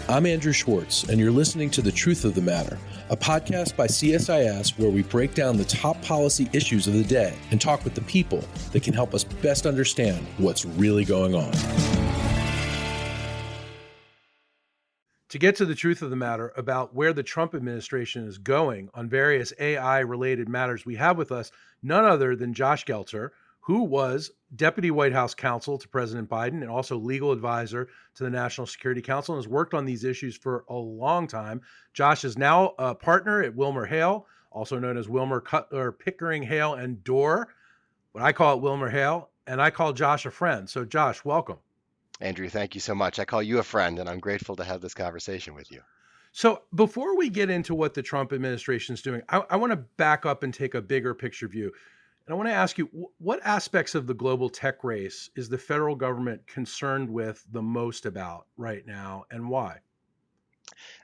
I'm Andrew Schwartz, and you're listening to The Truth of the Matter, a podcast by CSIS where we break down the top policy issues of the day and talk with the people that can help us best understand what's really going on. To get to the truth of the matter about where the Trump administration is going on various AI-related matters, we have with us none other than Josh Geltzer, who was Deputy White House Counsel to President Biden and also legal advisor to the National Security Council, and has worked on these issues for a long time. Josh is now a partner at Wilmer Hale, also known as Wilmer Cutler, Pickering, Hale, and Dorr. But I call it Wilmer Hale, and I call Josh a friend. So Josh, welcome. Andrew, thank you so much. I call you a friend, and I'm grateful to have this conversation with you. So before we get into what the Trump administration is doing, I want to back up and take a bigger picture view. And I want to ask you, what aspects of the global tech race is the federal government concerned with the most about right now, and why?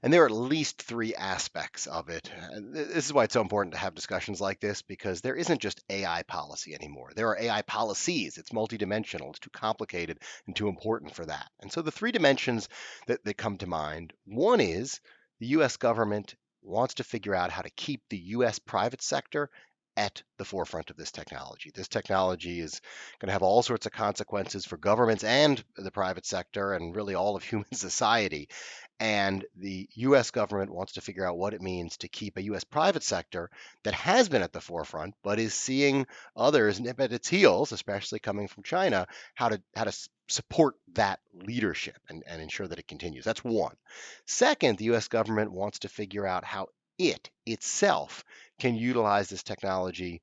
And there are at least three aspects of it. This is why it's so important to have discussions like this, because there isn't just AI policy anymore. There are AI policies. It's multidimensional. It's too complicated and too important for that. And so the three dimensions that come to mind, one is the US government wants to figure out how to keep the US private sector at the forefront of this technology. This technology is going to have all sorts of consequences for governments and the private sector and really all of human society. And the US government wants to figure out what it means to keep a US private sector that has been at the forefront, but is seeing others nip at its heels, especially coming from China, how to support that leadership and ensure that it continues. That's one. Second, the US government wants to figure out how it itself can utilize this technology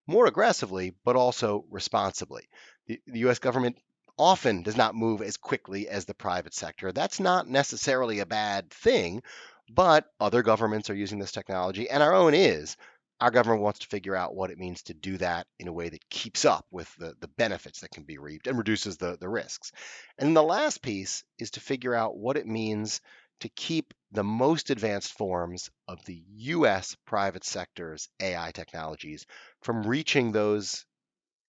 more aggressively, but also responsibly. The US government often does not move as quickly as the private sector. That's not necessarily a bad thing, but other governments are using this technology, and our own is. Our government wants to figure out what it means to do that in a way that keeps up with the benefits that can be reaped and reduces the risks. And the last piece is to figure out what it means to keep the most advanced forms of the US private sector's AI technologies from reaching those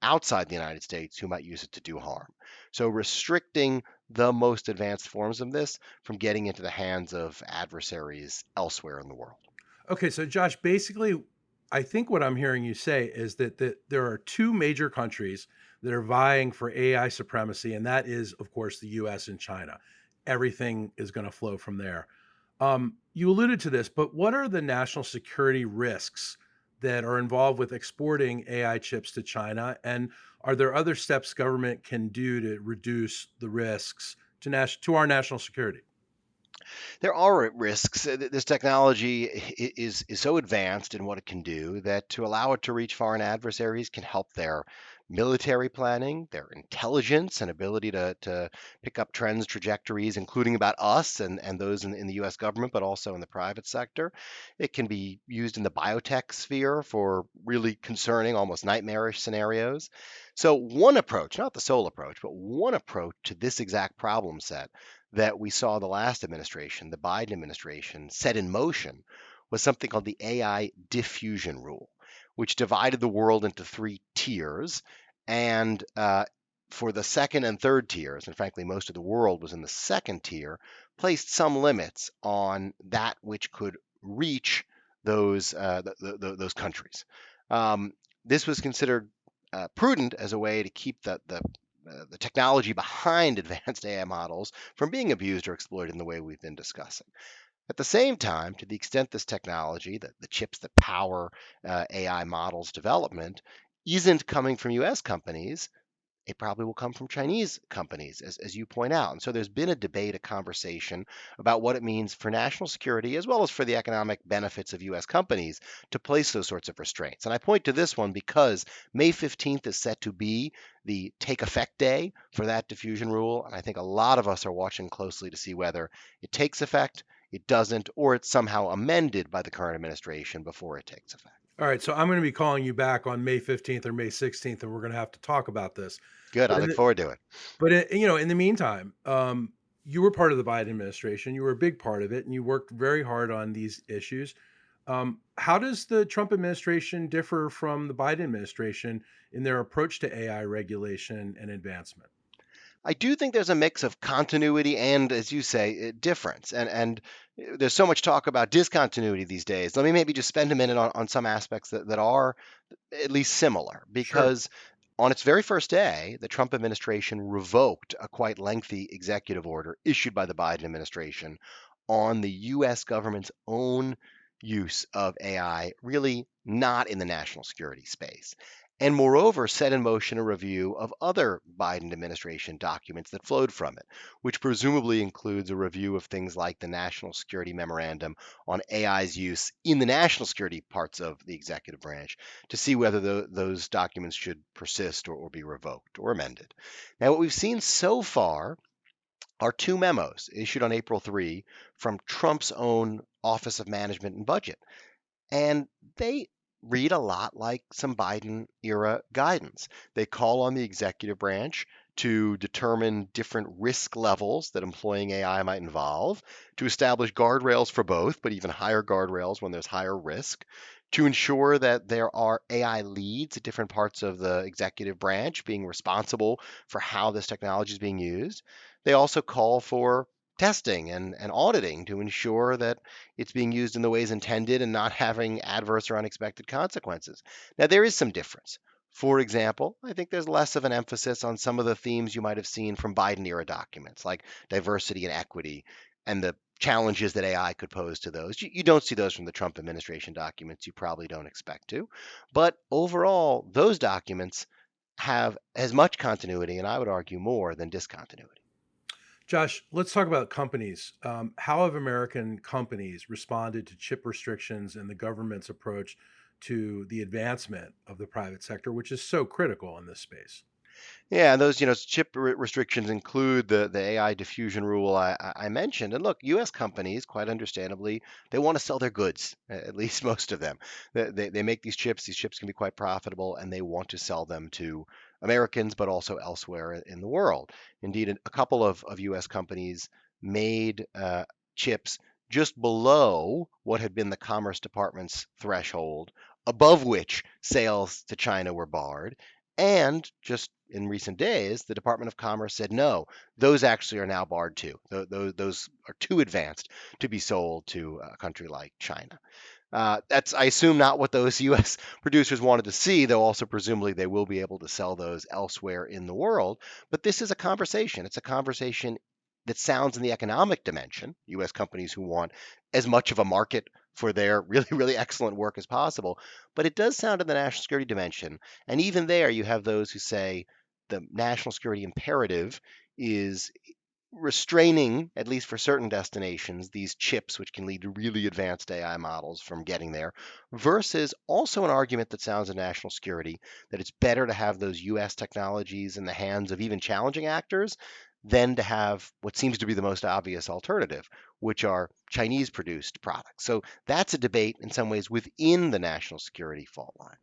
outside the United States who might use it to do harm. So restricting the most advanced forms of this from getting into the hands of adversaries elsewhere in the world. Okay, so Josh, basically, I think what I'm hearing you say is that there are two major countries that are vying for AI supremacy, and that is, of course, the US and China. Everything is going to flow from there. You alluded to this, but what are the national security risks that are involved with exporting AI chips to China? And are there other steps government can do to reduce the risks to our national security? There are risks. This technology is so advanced in what it can do that to allow it to reach foreign adversaries can help their military planning, their intelligence, and ability to pick up trends, trajectories, including about us and those in the US government, but also in the private sector. It can be used in the biotech sphere for really concerning, almost nightmarish scenarios. So, one approach, not the sole approach, but one approach to this exact problem set that we saw the last administration, the Biden administration, set in motion was something called the AI diffusion rule, which divided the world into three tiers. And for the second and third tiers, and frankly, most of the world was in the second tier, placed some limits on that which could reach those countries. This was considered prudent as a way to keep the technology behind advanced AI models from being abused or exploited in the way we've been discussing. At the same time, to the extent this technology, the chips that power AI models development, isn't coming from US companies, it probably will come from Chinese companies, as you point out. And so there's been a debate, a conversation about what it means for national security as well as for the economic benefits of US companies to place those sorts of restraints. And I point to this one because May 15th is set to be the take effect day for that diffusion rule. And I think a lot of us are watching closely to see whether it takes effect, it doesn't, or it's somehow amended by the current administration before it takes effect. All right, so I'm going to be calling you back on May 15th or May 16th, and we're going to have to talk about this. Good. I But in look the, forward to it. in the meantime, you were part of the Biden administration. You were a big part of it, and you worked very hard on these issues. How does the Trump administration differ from the Biden administration in their approach to AI regulation and advancement? I do think there's a mix of continuity and, as you say, difference. And there's so much talk about discontinuity these days. Let me maybe just spend a minute on some aspects that are at least similar, Sure. because on its very first day, the Trump administration revoked a quite lengthy executive order issued by the Biden administration on the US government's own use of AI, really not in the national security space. And moreover, set in motion a review of other Biden administration documents that flowed from it, which presumably includes a review of things like the National Security Memorandum on AI's use in the national security parts of the executive branch to see whether those documents should persist or be revoked or amended. Now, what we've seen so far are two memos issued on April 3 from Trump's own Office of Management and Budget. And they read a lot like some Biden era guidance. They call on the executive branch to determine different risk levels that employing AI might involve, to establish guardrails for both, but even higher guardrails when there's higher risk, to ensure that there are AI leads at different parts of the executive branch being responsible for how this technology is being used. They also call for testing and auditing to ensure that it's being used in the ways intended and not having adverse or unexpected consequences. Now, there is some difference. For example, I think there's less of an emphasis on some of the themes you might have seen from Biden era documents, like diversity and equity and the challenges that AI could pose to those. You don't see those from the Trump administration documents. You probably don't expect to. But overall, those documents have as much continuity, and I would argue more than discontinuity. Josh, let's talk about companies. How have American companies responded to chip restrictions and the government's approach to the advancement of the private sector, which is so critical in this space? Yeah, and those, chip restrictions include the AI diffusion rule I mentioned. And look, U.S. companies, quite understandably, they want to sell their goods, at least most of them. They make these chips. These chips can be quite profitable, and they want to sell them to Americans, but also elsewhere in the world. Indeed, a couple of U.S. companies made chips just below what had been the Commerce Department's threshold, above which sales to China were barred. And just in recent days, the Department of Commerce said no, those actually are now barred too. Those are too advanced to be sold to a country like China. That's, I assume, not what those U.S. producers wanted to see, though also presumably they will be able to sell those elsewhere in the world. But this is a conversation. It's a conversation that sounds in the economic dimension, U.S. companies who want as much of a market for their really, really excellent work as possible. But it does sound in the national security dimension. And even there, you have those who say the national security imperative is restraining, at least for certain destinations, these chips, which can lead to really advanced AI models from getting there, versus also an argument that sounds in national security that it's better to have those US technologies in the hands of even challenging actors than to have what seems to be the most obvious alternative, which are Chinese produced products. So that's a debate in some ways within the national security fault line.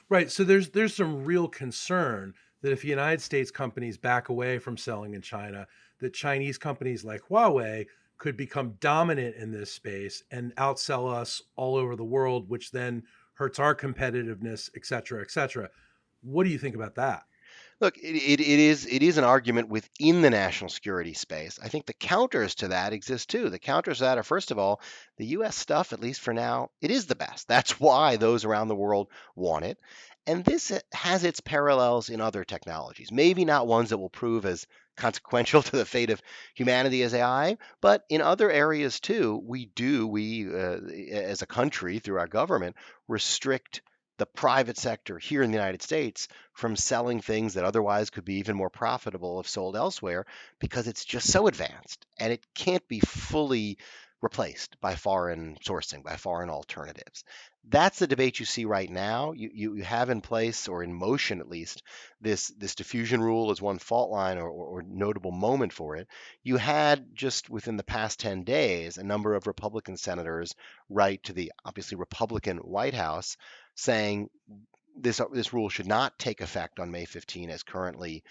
Right. So there's some real concern that if United States companies back away from selling in China, that Chinese companies like Huawei could become dominant in this space and outsell us all over the world, which then hurts our competitiveness, et cetera, et cetera. What do you think about that? Look, it is an argument within the national security space. I think the counters to that exist too. The counters to that are, first of all, the U.S. stuff, at least for now, it is the best. That's why those around the world want it. And this has its parallels in other technologies. Maybe not ones that will prove as consequential to the fate of humanity as AI, but in other areas too, we as a country through our government restrict the private sector here in the United States from selling things that otherwise could be even more profitable if sold elsewhere because it's just so advanced and it can't be fully replaced by foreign sourcing, by foreign alternatives. That's the debate you see right now. You have in place, or in motion at least, this diffusion rule as one fault line or notable moment for it. You had just within the past 10 days a number of Republican senators write to the obviously Republican White House saying this rule should not take effect on May 15 as currently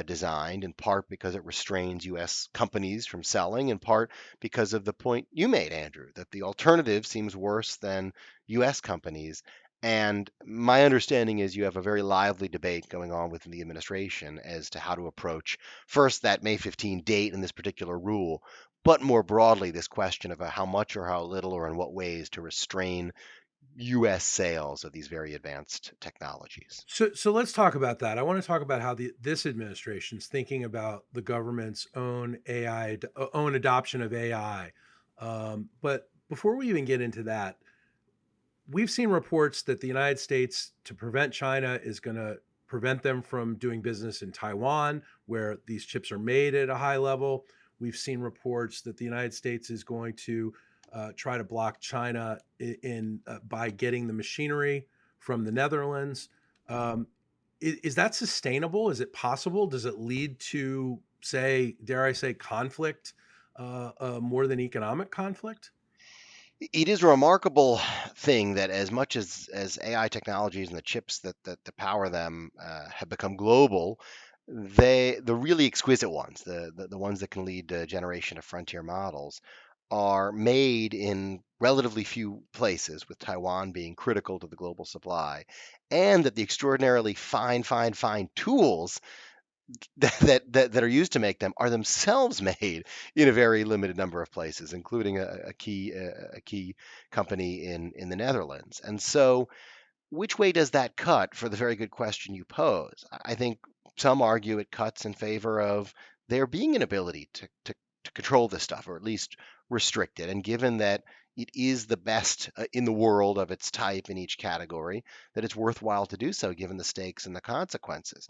designed, in part because it restrains U.S. companies from selling, in part because of the point you made, Andrew, that the alternative seems worse than U.S. companies. And my understanding is you have a very lively debate going on within the administration as to how to approach first that May 15 date and this particular rule, but more broadly, this question of how much or how little or in what ways to restrain US sales of these very advanced technologies. So let's talk about that. I want to talk about how this administration's thinking about the government's own own adoption of AI. But before we even get into that, we've seen reports that the United States, to prevent China, is going to prevent them from doing business in Taiwan, where these chips are made at a high level. We've seen reports that the United States is going to try to block China by getting the machinery from the Netherlands. Um, is that sustainable? Is it possible? Does it lead to, say, dare I say, conflict more than economic conflict? It is a remarkable thing that as much as AI technologies and the chips that power them have become global, the really exquisite ones, the ones that can lead to a generation of frontier models, are made in relatively few places, with Taiwan being critical to the global supply, and that the extraordinarily fine tools that are used to make them are themselves made in a very limited number of places, including a key company in the Netherlands. And so, which way does that cut for the very good question you pose? I think some argue it cuts in favor of there being an ability to control this stuff, or at least restrict it. And given that it is the best in the world of its type in each category, that it's worthwhile to do so given the stakes and the consequences.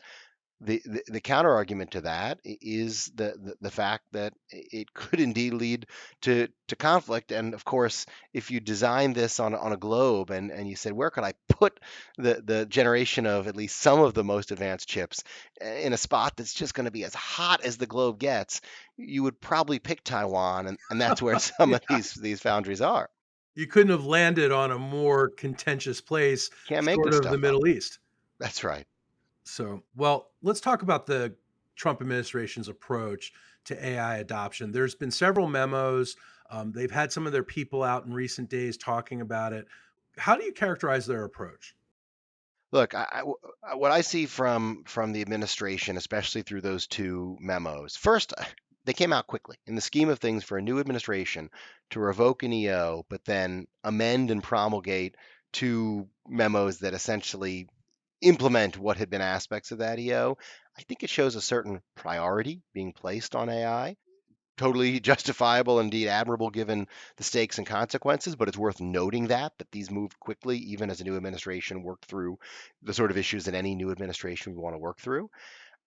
The counter argument to that is the fact that it could indeed lead to conflict. And of course, if you design this on a globe and you said, where could I put the generation of at least some of the most advanced chips in a spot that's just going to be as hot as the globe gets, you would probably pick Taiwan, and that's where some of Yeah. these foundries are. You couldn't have landed on a more contentious place Can't make short this of the stuff up. Middle East. That's right. So, well, let's talk about the Trump administration's approach to AI adoption. There's been several memos. They've had some of their people out in recent days talking about it. How do you characterize their approach? Look, what I see from the administration, especially through those two memos, first, they came out quickly. In the scheme of things, for a new administration to revoke an EO, but then amend and promulgate two memos that essentially implement what had been aspects of that EO, I think it shows a certain priority being placed on AI. Totally justifiable, indeed admirable, given the stakes and consequences. But it's worth noting that these moved quickly, even as a new administration worked through the sort of issues that any new administration would want to work through.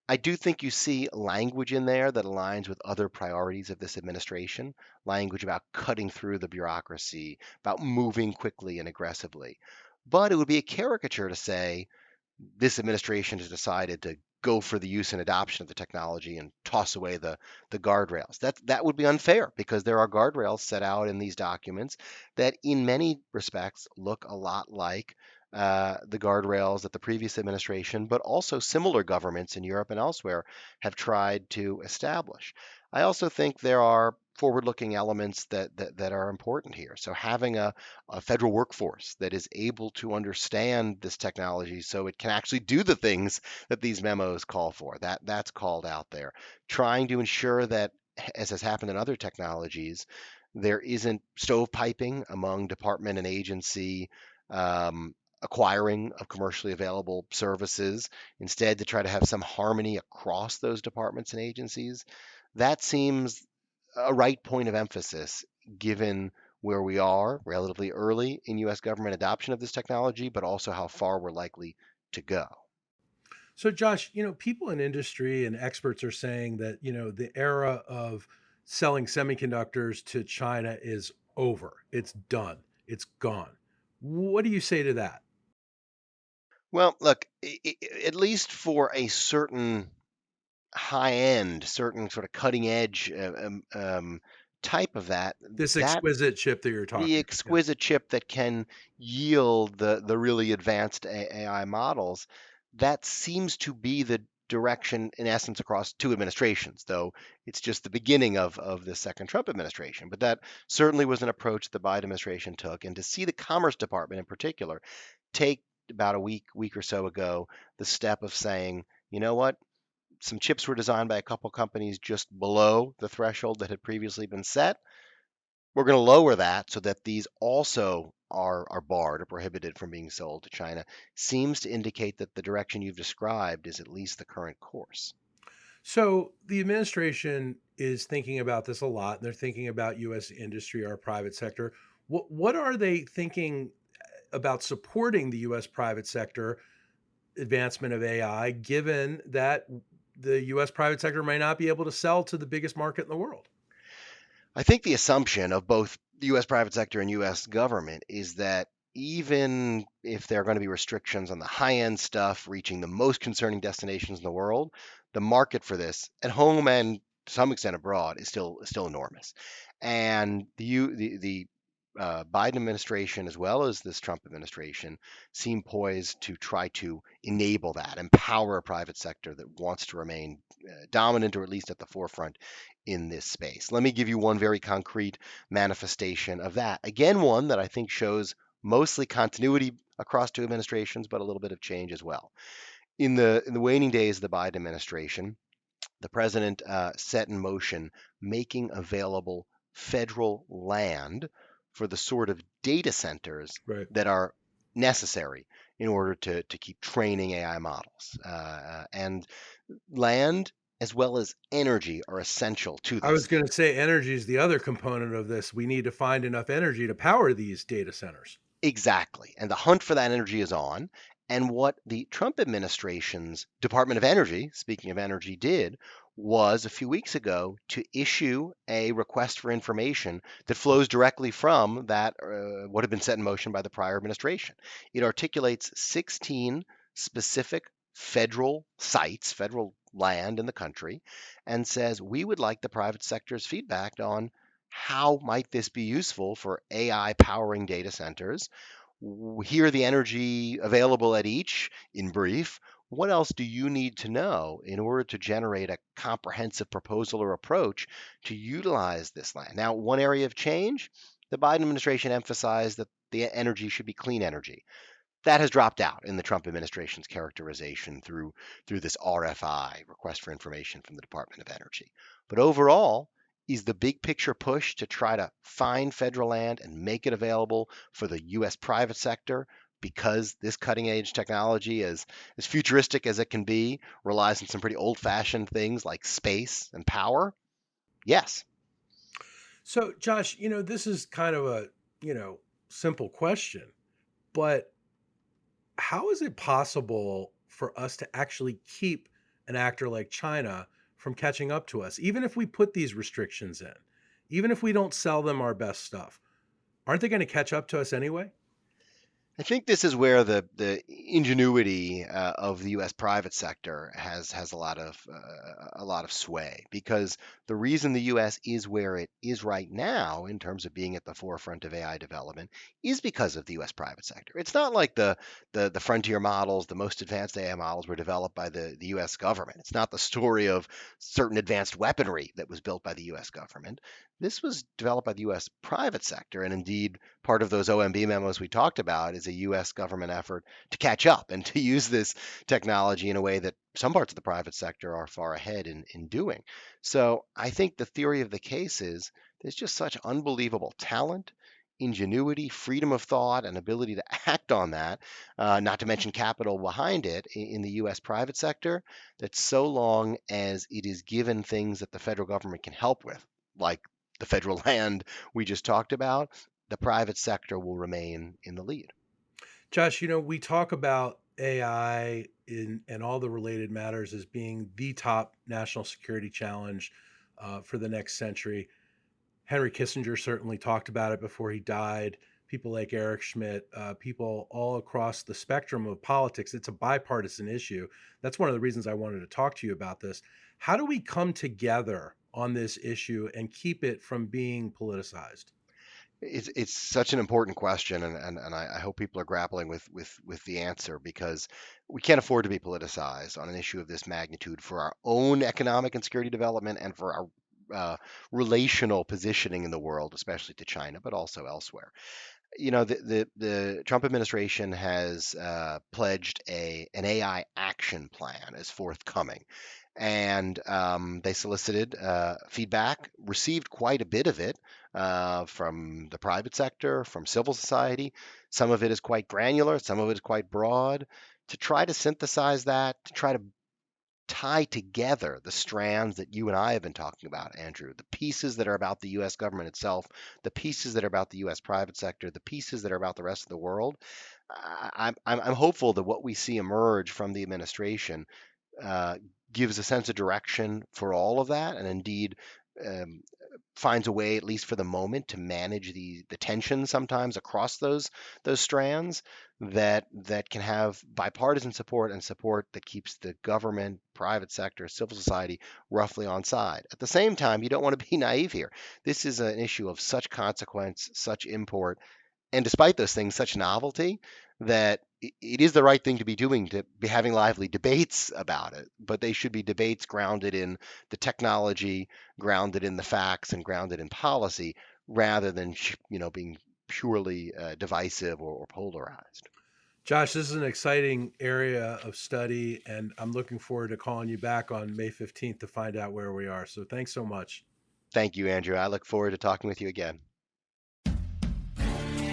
I do think you see language in there that aligns with other priorities of this administration, language about cutting through the bureaucracy, about moving quickly and aggressively. But it would be a caricature to say this administration has decided to go for the use and adoption of the technology and toss away the guardrails. That would be unfair, because there are guardrails set out in these documents that, in many respects, look a lot like the guardrails that the previous administration, but also similar governments in Europe and elsewhere, have tried to establish. I also think there are forward-looking elements that are important here. So having a federal workforce that is able to understand this technology so it can actually do the things that these memos call for. That's called out there. Trying to ensure that, as has happened in other technologies, there isn't stovepiping among department and agency acquiring of commercially available services. Instead, to try to have some harmony across those departments and agencies. That seems a right point of emphasis, given where we are relatively early in US government adoption of this technology, but also how far we're likely to go. So, Josh, people in industry and experts are saying that, the era of selling semiconductors to China is over. It's done. It's gone. What do you say to that? Well, look, at least for a certain high end, certain sort of cutting edge type of This that exquisite chip that you're the talking about. Yeah. exquisite chip that can yield the really advanced AI models, that seems to be the direction in essence across two administrations, though it's just the beginning of the second Trump administration. But that certainly was an approach the Biden administration took. And to see the Commerce Department in particular take about a week or so ago, the step of saying, you know what, some chips were designed by a couple companies just below the threshold that had previously been set. We're going to lower that so that these also are barred or prohibited from being sold to China. Seems to indicate that the direction you've described is at least the current course. So the administration is thinking about this a lot. They're thinking about U.S. industry or private sector. What are they thinking about supporting the U.S. private sector advancement of AI, given that the U.S. private sector may not be able to sell to the biggest market in the world? I think the assumption of both the US private sector and US government is that even if there are going to be restrictions on the high end stuff reaching the most concerning destinations in the world, the market for this at home and to some extent abroad is still enormous. And the Biden administration, as well as this Trump administration, seem poised to try to enable that, empower a private sector that wants to remain dominant or at least at the forefront in this space. Let me give you one very concrete manifestation of that. Again, one that I think shows mostly continuity across two administrations, but a little bit of change as well. In the waning days of the Biden administration, the president set in motion making available federal land for the sort of data centers Right. that are necessary in order to keep training AI models. And land as well as energy are essential to I this. was going to say energy is the other component of this. We need to find enough energy to power these data centers. Exactly. And the hunt for that energy is on. And what the Trump administration's Department of Energy, speaking of energy, did was a few weeks ago to issue a request for information that flows directly from that what had been set in motion by the prior administration. It articulates 16 specific federal sites, federal land in the country, and says we would like the private sector's feedback on how might this be useful for AI powering data centers? Here are the energy available at each in brief. What else do you need to know in order to generate a comprehensive proposal or approach to utilize this land? Now, one area of change, the Biden administration emphasized that the energy should be clean energy. That has dropped out in the Trump administration's characterization through this RFI, request for information from the Department of Energy. But overall, is the big picture push to try to find federal land and make it available for the US private sector because this cutting edge technology, as futuristic as it can be, relies on some pretty old fashioned things like space and power? Yes. So, Josh, this is kind of a, you know, simple question, but how is it possible for us to actually keep an actor like China from catching up to us, even if we put these restrictions in, even if we don't sell them our best stuff? Aren't they going to catch up to us anyway? I think this is where the ingenuity of the U.S. private sector has a lot of sway because the reason the U.S. is where it is right now in terms of being at the forefront of AI development is because of the U.S. private sector. It's not like the frontier models, the most advanced AI models were developed by the U.S. government. It's not the story of certain advanced weaponry that was built by the U.S. government. This was developed by the U.S. private sector, and indeed part of those OMB memos we talked about is a US government effort to catch up and to use this technology in a way that some parts of the private sector are far ahead in doing. So I think the theory of the case is there's just such unbelievable talent, ingenuity, freedom of thought, and ability to act on that, not to mention capital behind it in the US private sector, that so long as it is given things that the federal government can help with, like the federal land we just talked about, the private sector will remain in the lead. Josh, we talk about AI and all the related matters as being the top national security challenge for the next century. Henry Kissinger certainly talked about it before he died. People like Eric Schmidt, people all across the spectrum of politics. It's a bipartisan issue. That's one of the reasons I wanted to talk to you about this. How do we come together on this issue and keep it from being politicized? It's such an important question, and I hope people are grappling with the answer because we can't afford to be politicized on an issue of this magnitude for our own economic and security development and for our relational positioning in the world, especially to China, but also elsewhere. The Trump administration has pledged an AI action plan as forthcoming, and they solicited feedback, received quite a bit of it from the private sector, from civil society. Some of it is quite granular, some of it is quite broad. To try to synthesize that, to try to tie together the strands that you and I have been talking about, Andrew, the pieces that are about the US government itself, the pieces that are about the US private sector, the pieces that are about the rest of the world. I'm hopeful that what we see emerge from the administration uh, gives a sense of direction for all of that, and indeed um, finds a way, at least for the moment, to manage the tension sometimes across those strands that can have bipartisan support and support that keeps the government, private sector, civil society roughly on side. At the same time, you don't want to be naive here. This is an issue of such consequence, such import, and despite those things, such novelty that it is the right thing to be doing, to be having lively debates about it, but they should be debates grounded in the technology, grounded in the facts, and grounded in policy, rather than being purely divisive or polarized. Josh, this is an exciting area of study, and I'm looking forward to calling you back on May 15th to find out where we are. So thanks so much. Thank you, Andrew. I look forward to talking with you again.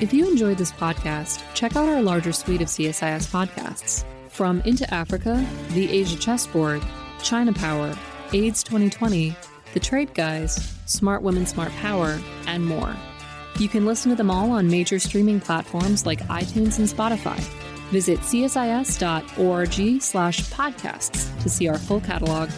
If you enjoyed this podcast, check out our larger suite of CSIS podcasts. From Into Africa, The Asia Chessboard, China Power, AIDS 2020, The Trade Guys, Smart Women, Smart Power, and more. You can listen to them all on major streaming platforms like iTunes and Spotify. Visit csis.org/podcasts to see our full catalog.